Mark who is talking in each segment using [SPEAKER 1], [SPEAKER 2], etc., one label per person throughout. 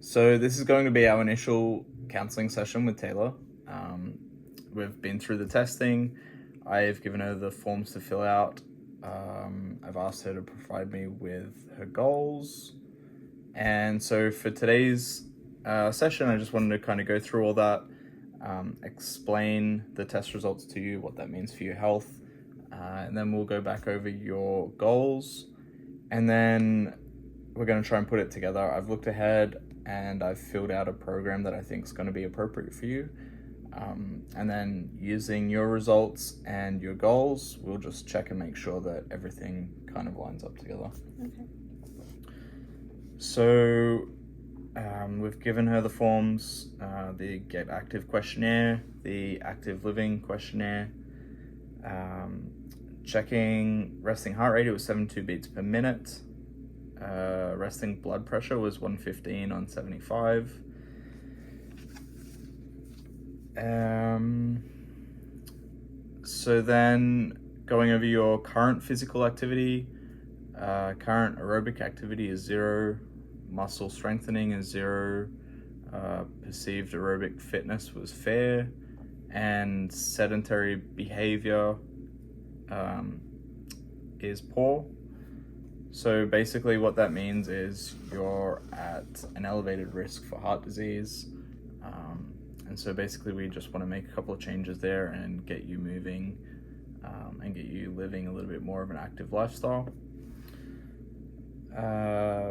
[SPEAKER 1] So this is going to be our initial counseling session with Taylor. We've been through the testing. I've given her the forms to fill out. I've asked her to provide me with her goals. And so for today's session, I just wanted to kind of go through all that, explain the test results to you, what that means for your health, and then we'll go back over your goals, and then we're going to try and put it together. I've looked ahead and I've filled out a program that I think is going to be appropriate for you. And then using your results and your goals, we'll just check and make sure that everything kind of lines up together.
[SPEAKER 2] Okay.
[SPEAKER 1] So we've given her the forms, the Get Active questionnaire, the Active Living questionnaire, checking resting heart rate, it was 72 beats per minute. Resting blood pressure was 115 on 75. So then going over your current physical activity, current aerobic activity is 0, muscle strengthening is 0, perceived aerobic fitness was fair, and sedentary behavior is poor. So basically what that means is you're at an elevated risk for heart disease. And so basically we just want to make a couple of changes there and get you moving and get you living a little bit more of an active lifestyle.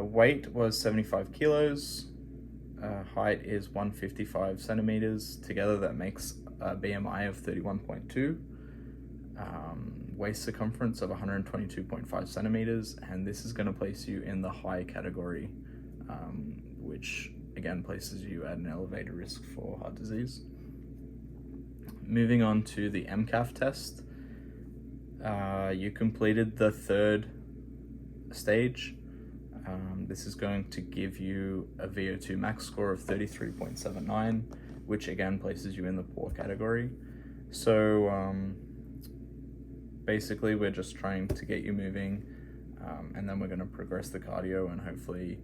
[SPEAKER 1] Weight was 75 kilos. Height is 155 centimeters. Together that makes a BMI of 31.2. Waist circumference of 122.5 centimeters, and this is going to place you in the high category, which again places you at an elevated risk for heart disease. Moving on to the MCAF test, you completed the 3rd stage. This is going to give you a VO2 max score of 33.79, which again places you in the poor category. So basically we're just trying to get you moving, and then we're going to progress the cardio and hopefully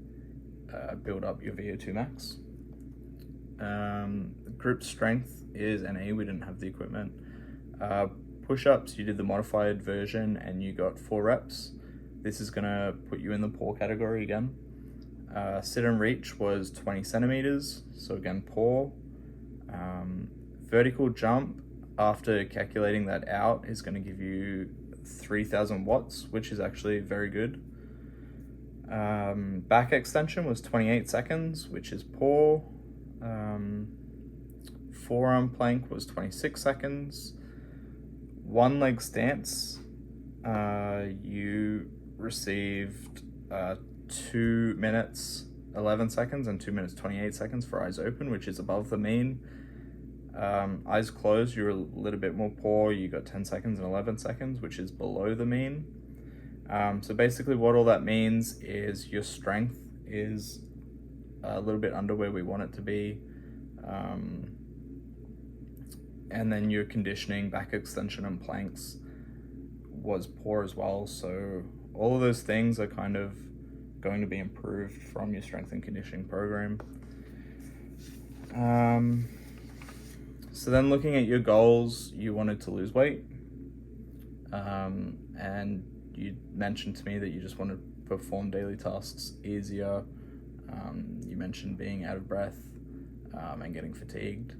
[SPEAKER 1] build up your VO2 max. Grip strength is an A, we didn't have the equipment. Push-ups, you did the modified version and you got 4 reps. This is going to put you in the poor category again. Sit and reach was 20 centimeters, so again poor. Vertical jump, after calculating that out, is going to give you 3,000 watts, which is actually very good. Back extension was 28 seconds, which is poor. Forearm plank was 26 seconds. One leg stance, you received 2 minutes 11 seconds and 2 minutes 28 seconds for eyes open, which is above the mean. Eyes closed, you're a little bit more poor. You got 10 seconds and 11 seconds, which is below the mean. So basically what all that means is your strength is a little bit under where we want it to be. And then your conditioning, back extension and planks was poor as well. So all of those things are kind of going to be improved from your strength and conditioning program. So then looking at your goals, you wanted to lose weight, and you mentioned to me that you just want to perform daily tasks easier. You mentioned being out of breath and getting fatigued.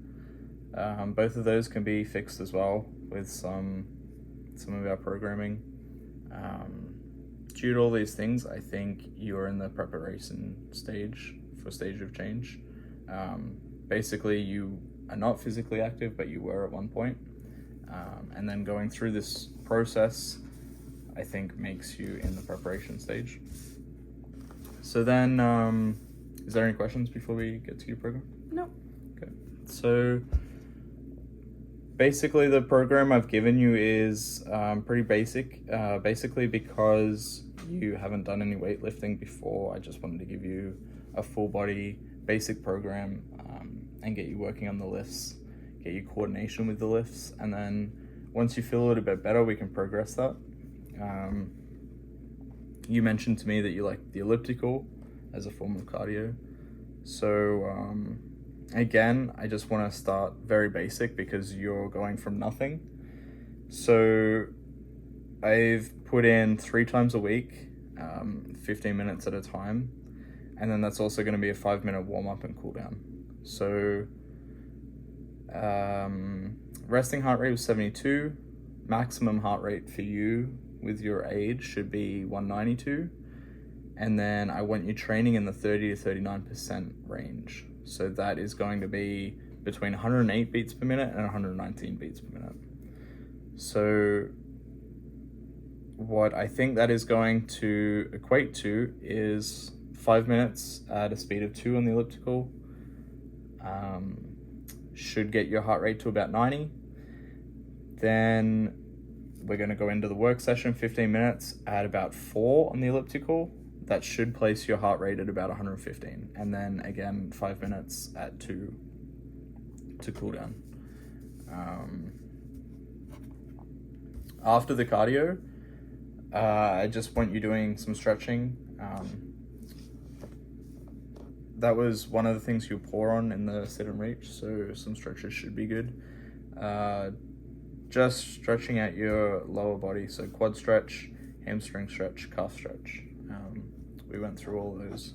[SPEAKER 1] Both of those can be fixed as well with some of our programming. Due to all these things, I think you're in the preparation stage for stage of change. Basically, you are not physically active, but you were at one point. And then going through this process, I think makes you in the preparation stage. So then, is there any questions before we get to your program?
[SPEAKER 2] No.
[SPEAKER 1] Okay. So basically the program I've given you is pretty basic. Basically because you haven't done any weightlifting before, I just wanted to give you a full body basic program and get you working on the lifts, get you coordination with the lifts, and then once you feel a little bit better, we can progress that. You mentioned to me that you like the elliptical as a form of cardio. So again, I just want to start very basic because you're going from nothing. So I've put in 3 times a week, 15 minutes at a time. And then that's also going to be a 5-minute warm up and cool down. So resting heart rate was 72. Maximum heart rate for you with your age should be 192. And then I want you training in the 30 to 39% range. So that is going to be between 108 beats per minute and 119 beats per minute. So what I think that is going to equate to is 5 minutes at a speed of 2 on the elliptical. Should get your heart rate to about 90. Then we're going to go into the work session, 15 minutes at about 4 on the elliptical. That should place your heart rate at about 115. And then again, 5 minutes at 2 to cool down. After the cardio, I just want you doing some stretching. That was one of the things you were poor on in the sit and reach, so some stretches should be good. Just stretching out your lower body, so quad stretch, hamstring stretch, calf stretch. We went through all of those.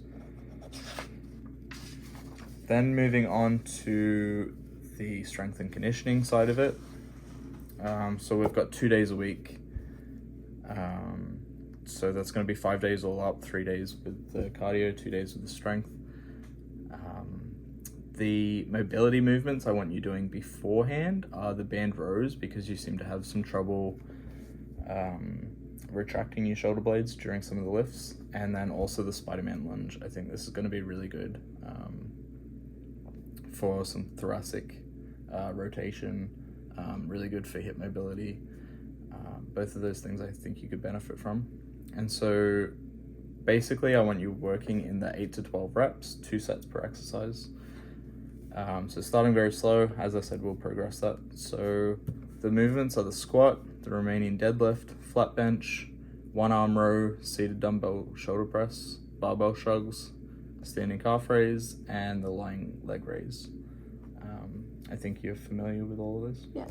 [SPEAKER 1] Then moving on to the strength and conditioning side of it. So we've got 2 days a week. So that's going to be 5 days all up, 3 days with the cardio, 2 days with the strength. The mobility movements I want you doing beforehand are the band rows, because you seem to have some trouble retracting your shoulder blades during some of the lifts, and then also the Spider-Man lunge. I think this is going to be really good for some thoracic rotation, really good for hip mobility. Both of those things I think you could benefit from. And so basically I want you working in the 8 to 12 reps, 2 sets per exercise. So starting very slow, as I said, we'll progress that. So the movements are the squat, the Romanian deadlift, flat bench, 1 arm row, seated dumbbell shoulder press, barbell shrugs, standing calf raise, and the lying leg raise. I think you're familiar with all of this?
[SPEAKER 2] Yeah.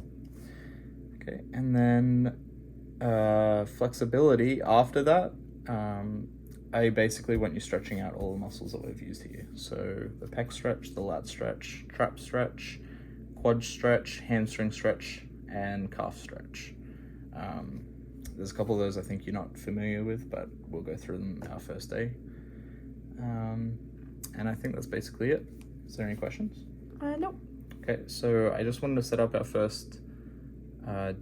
[SPEAKER 1] Okay, and then flexibility after that, I basically want you stretching out all the muscles that we've used here. So the pec stretch, the lat stretch, trap stretch, quad stretch, hamstring stretch, and calf stretch. There's a couple of those I think you're not familiar with, but we'll go through them our first day. And I think that's basically it. Is there any questions?
[SPEAKER 2] No.
[SPEAKER 1] Okay, so I just wanted to set up our first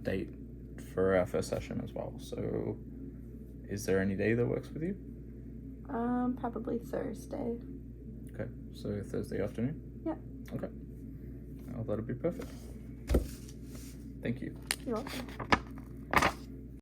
[SPEAKER 1] date for our first session as well. So is there any day that works with you?
[SPEAKER 2] Probably Thursday.
[SPEAKER 1] Okay, so Thursday afternoon?
[SPEAKER 2] Yeah.
[SPEAKER 1] Okay. Oh, that'll be perfect. Thank you.
[SPEAKER 2] You're welcome.